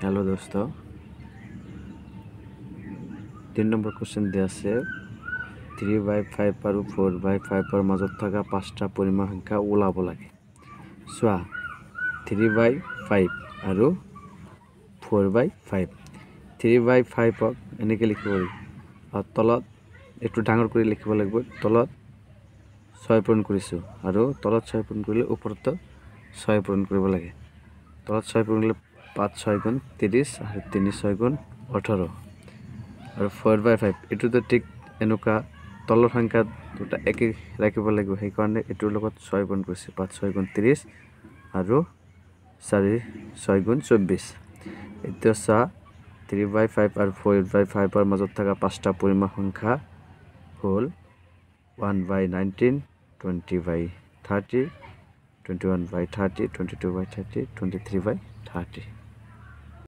hello दोस्तों 3 number question দিয়া আছে 3/5 আৰু 4/5 ৰ মাজত থকা পাঁচটা পৰিমাণ সংখ্যা ওলাব লাগে চোৱা 3/5 আৰু 4/5 3/5 ক এনেকৈ লিখিব লাগিব তলত একটু ডাঙৰ কৰি লিখিব লাগিব তলত 6 পূৰণ কৰিছো আৰু তলত 6 পূৰণ কৰিলে ওপৰত 6 পূৰণ কৰিব লাগে তলত 6 পূৰণ কৰিলে 5 6 গুণ 30 আৰু 3 6 গুণ 18 আৰু 4/5 এটো তো ঠিক এনেকা তলৰ সংখ্যা দুটা একে ৰাখিব লাগিব সেই কাৰণে এটোৰ লগত 6 গুণ কৰিছে 5 6 গুণ 30 আৰু 4 6 গুণ 24 এতিয়া সা 3/5 আৰু 4/5 ৰ মাজত থকা পাঁচটা পৰিমাণ সংখ্যা হল 1/19 20/30 21/30 22/30 23/30